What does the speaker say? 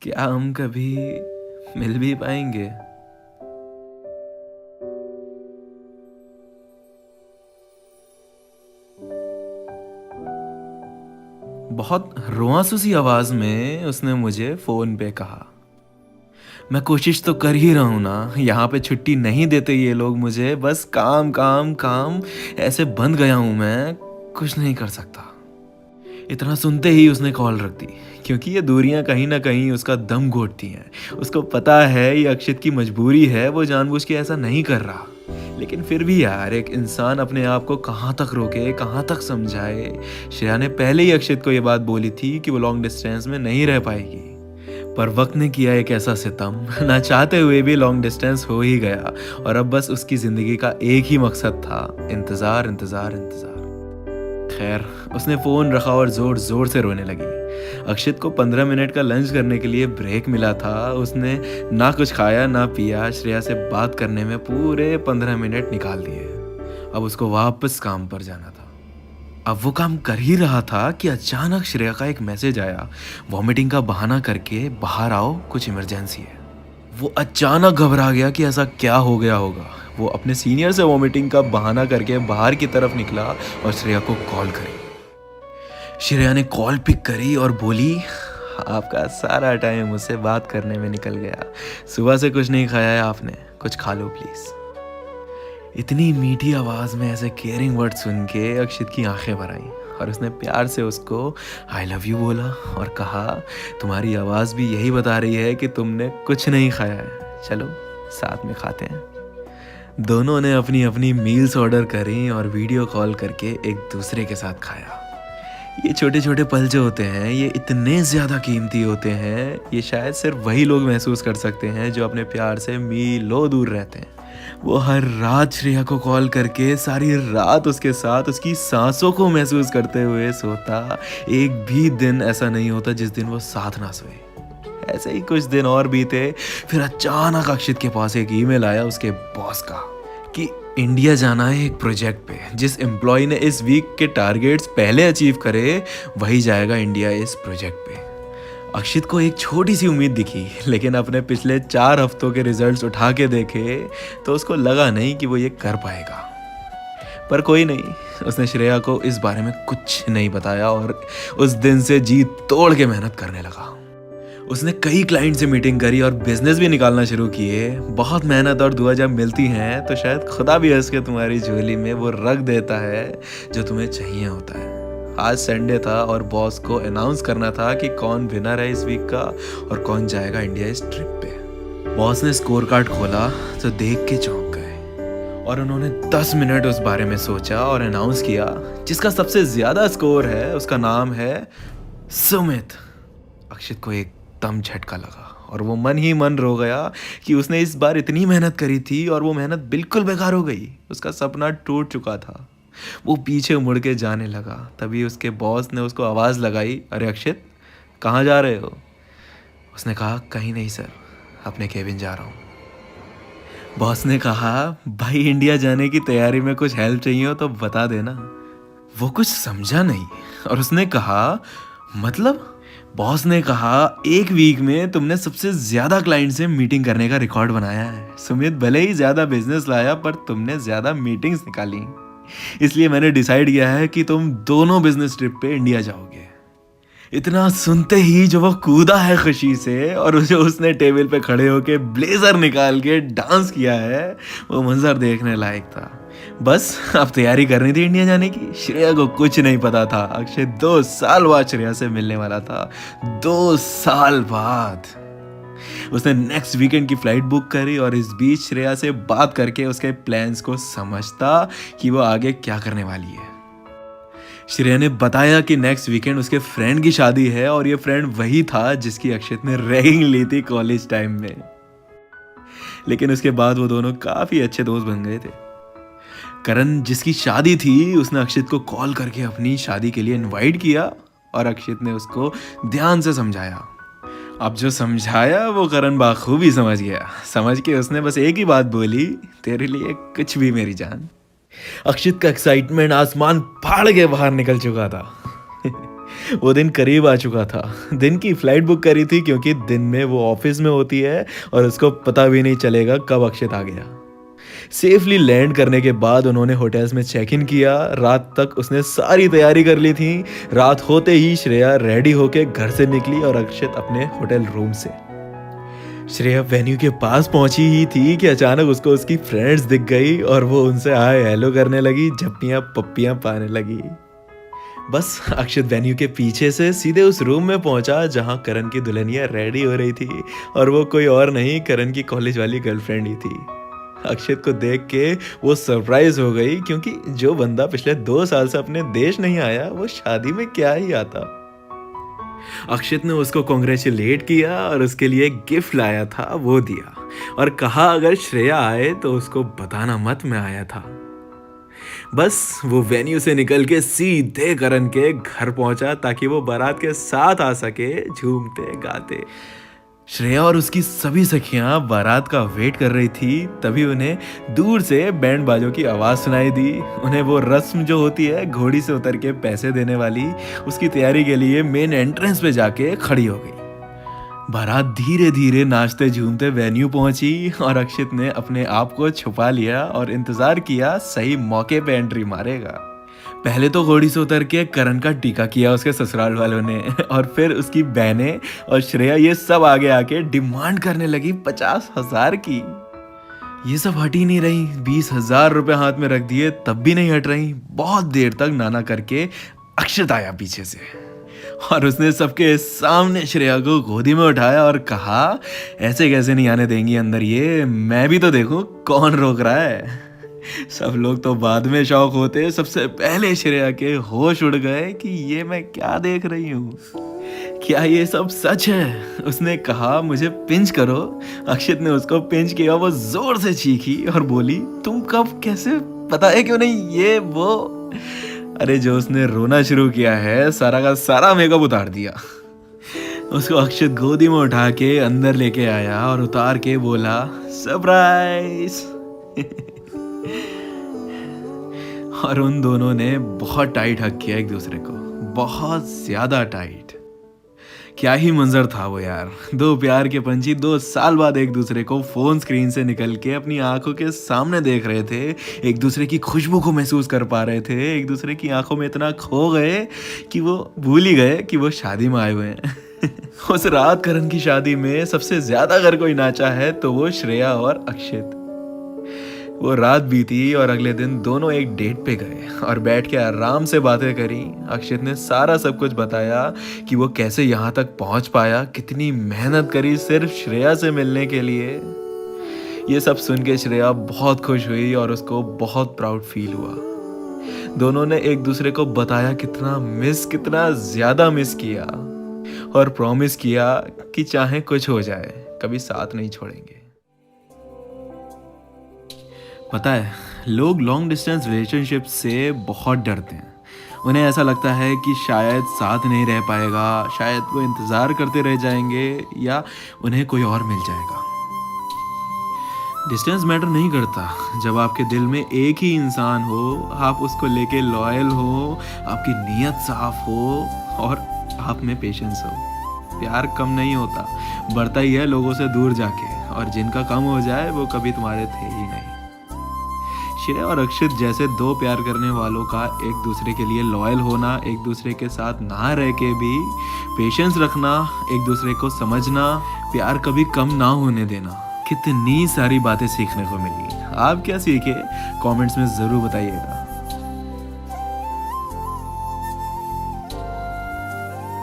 क्या हम कभी मिल भी पाएंगे? बहुत रुआंसू सी आवाज में उसने मुझे फोन पे कहा। मैं कोशिश तो कर ही रहा हूं ना, यहाँ पे छुट्टी नहीं देते ये लोग मुझे, बस काम काम काम। ऐसे बंद गया हूं मैं, कुछ नहीं कर सकता। इतना सुनते ही उसने कॉल रख दी, क्योंकि ये दूरियां कहीं ना कहीं उसका दम घोटती हैं। उसको पता है ये अक्षित की मजबूरी है, वो जानबूझ के ऐसा नहीं कर रहा। लेकिन फिर भी यार, एक इंसान अपने आप को कहाँ तक रोके, कहाँ तक समझाए। श्रेया ने पहले ही अक्षित को ये बात बोली थी कि वो लॉन्ग डिस्टेंस में नहीं रह पाएगी, पर वक्त ने किया एक ऐसा सितम, ना चाहते हुए भी लॉन्ग डिस्टेंस हो ही गया। और अब बस उसकी जिंदगी का एक ही मकसद था, इंतजार इंतजार इंतजार। खैर, उसने फोन रखा और जोर जोर से रोने लगी। अक्षित को 15 मिनट का लंच करने के लिए ब्रेक मिला था। उसने ना कुछ खाया ना पिया, श्रेया से बात करने में पूरे 15 मिनट निकाल दिए। अब उसको वापस काम पर जाना था। अब वो काम कर ही रहा था कि अचानक श्रेया का एक मैसेज आया, वॉमिटिंग का बहाना करके बाहर आओ, कुछ इमरजेंसी है। वो अचानक घबरा गया कि ऐसा क्या हो गया होगा। वो अपने सीनियर से वॉमिटिंग का बहाना करके बाहर की तरफ निकला और श्रेया को कॉल करी। श्रेया ने कॉल पिक करी और बोली, आपका सारा टाइम मुझसे बात करने में निकल गया। सुबह से कुछ नहीं खाया है आपने, कुछ खा लो प्लीज। इतनी मीठी आवाज में ऐसे केयरिंग वर्ड सुन के अक्षित की आंखें भर आईं और उसने प्यार से उसको आई लव यू बोला और कहा, तुम्हारी आवाज भी यही बता रही है कि तुमने कुछ नहीं खाया है, चलो साथ में खाते हैं। दोनों ने अपनी अपनी मील्स ऑर्डर करी और वीडियो कॉल करके एक दूसरे के साथ खाया। ये छोटे छोटे पल जो होते हैं, ये इतने ज़्यादा कीमती होते हैं। ये शायद सिर्फ वही लोग महसूस कर सकते हैं जो अपने प्यार से मीलों दूर रहते हैं। वो हर रात श्रेया को कॉल करके सारी रात उसके साथ उसकी सांसों को महसूस करते हुए सोता। एक भी दिन ऐसा नहीं होता जिस दिन वो साथ ना सोए। ऐसे ही कुछ दिन और बीते, फिर अचानक अक्षित के पास एक ईमेल आया उसके बॉस का कि इंडिया जाना है एक प्रोजेक्ट पे। जिस एम्प्लॉय ने इस वीक के टारगेट्स पहले अचीव करे, वही जाएगा इंडिया इस प्रोजेक्ट पे। अक्षित को एक छोटी सी उम्मीद दिखी, लेकिन अपने पिछले 4 हफ्तों के रिजल्ट्स उठा के देखे तो उसको लगा नहीं कि वो ये कर पाएगा। पर कोई नहीं, उसने श्रेया को इस बारे में कुछ नहीं बताया और उस दिन से जी तोड़ के मेहनत करने लगा। उसने कई क्लाइंट से मीटिंग करी और बिजनेस भी निकालना शुरू किए। बहुत मेहनत और दुआ जब मिलती हैं तो शायद खुदा भी हंस के तुम्हारी झोली में वो रख देता है जो तुम्हें चाहिए होता है। आज संडे था और बॉस को अनाउंस करना था कि कौन विनर है इस वीक का और कौन जाएगा इंडिया इस ट्रिप पे। बॉस ने स्कोर कार्ड खोला तो देख के चौंक गए और उन्होंने 10 मिनट उस बारे में सोचा और अनाउंस किया, जिसका सबसे ज्यादा स्कोर है उसका नाम है सुमित। अक्षित को एकदम झटका लगा और वो मन ही मन रो गया कि उसने इस बार इतनी मेहनत करी थी और वो मेहनत बिल्कुल बेकार हो गई। उसका सपना टूट चुका था। वो पीछे मुड़ के जाने लगा, तभी उसके बॉस ने उसको आवाज़ लगाई, अरे अक्षित, कहाँ जा रहे हो? उसने कहा, कहीं नहीं सर, अपने केबिन जा रहा हूँ। बॉस ने कहा, भाई इंडिया जाने की तैयारी में कुछ हेल्प चाहिए हो तो बता देना। वो कुछ समझा नहीं और उसने कहा, मतलब? बॉस ने कहा, एक वीक में तुमने सबसे ज्यादा क्लाइंट से मीटिंग करने का रिकॉर्ड बनाया है। सुमित भले ही ज्यादा बिजनेस लाया पर तुमने ज्यादा मीटिंग्स निकाली, इसलिए मैंने डिसाइड किया है कि तुम दोनों बिजनेस ट्रिप पे इंडिया जाओगे। इतना सुनते ही जो वो कूदा है खुशी से और जो उसने टेबल पे खड़े होके ब्लेजर निकाल के डांस किया है, वो मंजर देखने लायक था। बस अब तैयारी करनी थी इंडिया जाने की। श्रेया को कुछ नहीं पता था, अक्षय 2 साल बाद श्रेया से मिलने वाला था। 2 साल बाद उसने नेक्स्ट वीकेंड की फ्लाइट बुक करी और इस बीच श्रेया से बात करके उसके प्लान्स को समझता कि वो आगे क्या करने वाली है। श्रेया ने बताया कि नेक्स्ट वीकेंड उसके फ्रेंड की शादी है और ये फ्रेंड वही था जिसकी अक्षित ने रैगिंग ली थी कॉलेज टाइम में। लेकिन उसके बाद वो दोनों काफी अच्छे दोस्त बन गए थे। करण जिसकी शादी थी, उसने अक्षित को कॉल करके अपनी शादी के लिए इनवाइट किया और अक्षित ने उसको ध्यान से समझाया। अब जो समझाया वो करण बाखूबी समझ गया। समझ के उसने बस एक ही बात बोली, तेरे लिए कुछ भी मेरी जान। अक्षित का एक्साइटमेंट आसमान फाड़ के बाहर निकल चुका था। वो दिन करीब आ चुका था। दिन की फ्लाइट बुक करी थी क्योंकि दिन में वो ऑफिस में होती है और उसको पता भी नहीं चलेगा कब अक्षित आ गया। सेफली लैंड करने के बाद उन्होंने होटल्स में चेक इन किया। रात तक उसने सारी तैयारी कर ली थी। रात होते ही श्रेया रेडी होके घर से निकली और अक्षित अपने होटल रूम से। श्रेया वेन्यू के पास पहुंची ही थी कि अचानक उसको उसकी फ्रेंड्स दिख गई और वो उनसे हाय हेलो करने लगी, झप्पियां पप्पियां पाने लगी। बस अक्षित वेन्यू के पीछे से सीधे उस रूम में पहुंचा जहां करण की दुल्हनिया रेडी हो रही थी और वो कोई और नहीं, करण की कॉलेज वाली गर्लफ्रेंड ही थी। अक्षित को देख के वो सरप्राइज हो गई क्योंकि जो बंदा पिछले 2 साल से अपने देश नहीं आया वो शादी में क्या ही आता। अक्षित ने उसको कॉन्ग्रेचुलेट किया और उसके लिए गिफ्ट लाया था वो दिया और कहा अगर श्रेया आए तो उसको बताना मत मैं आया था। बस वो वेन्यू से निकल के सीधे करण के घर पहुंचा ताकि वो बारात के साथ आ सके झूमते गाते। श्रेया और उसकी सभी सखियां बारात का वेट कर रही थी। तभी उन्हें दूर से बैंड बाजों की आवाज सुनाई दी। उन्हें वो रस्म जो होती है घोड़ी से उतर के पैसे देने वाली, उसकी तैयारी के लिए मेन एंट्रेंस पे जाके खड़ी हो गई। बारात धीरे धीरे नाचते झूमते वेन्यू पहुंची और अक्षित ने अपने आप को छुपा लिया और इंतजार किया सही मौके पे एंट्री मारेगा। पहले तो घोड़ी से उतर के करण का टीका किया उसके ससुराल वालों ने और फिर उसकी बहनें और श्रेया ये सब आगे आके डिमांड करने लगी 50,000 की। ये सब हट ही नहीं रही। 20,000 रुपए हाथ में रख दिए तब भी नहीं हट रही। बहुत देर तक नाना करके अक्षित आया पीछे से और उसने सबके सामने श्रेया को गोदी में उठाया और कहा ऐसे कैसे नहीं आने देंगी अंदर, ये मैं भी तो देखूं कौन रोक रहा है। सब लोग तो बाद में शौक होते, सबसे पहले श्रेया के होश उड़ गए कि ये मैं क्या देख रही हूँ, क्या ये सब सच है। उसने कहा मुझे पिंच करो। अक्षित ने उसको पिंच किया। वो जोर से चीखी और बोली तुम कब कैसे पता है क्यों नहीं ये वो। अरे जो उसने रोना शुरू किया है सारा का सारा मेकअप उतार दिया। उसको अक्षित गोदी में उठा के अंदर लेके आया और उतार के बोला सरप्राइज। और उन दोनों ने बहुत टाइट हग किया एक दूसरे को, बहुत ज्यादा टाइट। क्या ही मंजर था वो यार। दो प्यार के पंछी 2 साल बाद एक दूसरे को फोन स्क्रीन से निकल के अपनी आंखों के सामने देख रहे थे, एक दूसरे की खुशबू को महसूस कर पा रहे थे, एक दूसरे की आंखों में इतना खो गए कि वो भूल ही गए कि वो शादी में आए हुए हैं। उस रात करण की शादी में सबसे ज्यादा अगर कोई नाचा है तो वो श्रेया और अक्षित। वो रात बीती और अगले दिन दोनों एक डेट पे गए और बैठ के आराम से बातें करी। अक्षित ने सारा सब कुछ बताया कि वो कैसे यहाँ तक पहुँच पाया, कितनी मेहनत करी सिर्फ श्रेया से मिलने के लिए। ये सब सुन के श्रेया बहुत खुश हुई और उसको बहुत प्राउड फील हुआ। दोनों ने एक दूसरे को बताया कितना ज्यादा मिस किया और प्रॉमिस किया कि चाहे कुछ हो जाए कभी साथ नहीं छोड़ेंगे। पता है लोग लॉन्ग डिस्टेंस रिलेशनशिप से बहुत डरते हैं। उन्हें ऐसा लगता है कि शायद साथ नहीं रह पाएगा, शायद वो इंतज़ार करते रह जाएंगे या उन्हें कोई और मिल जाएगा। डिस्टेंस मैटर नहीं करता। जब आपके दिल में एक ही इंसान हो, आप उसको लेके लॉयल हो, आपकी नीयत साफ हो और आप में पेशेंस हो, प्यार कम नहीं होता, बढ़ता ही है लोगों से दूर जाके। और जिनका कम हो जाए वो कभी तुम्हारे थे ही नहीं। श्रेया और अक्षित जैसे 2 प्यार करने वालों का एक दूसरे के लिए लॉयल होना, एक दूसरे के साथ ना रह के भी पेशेंस रखना, एक दूसरे को समझना, प्यार कभी कम ना होने देना, कितनी सारी बातें सीखने को मिली। आप क्या सीखे कमेंट्स में ज़रूर बताइएगा।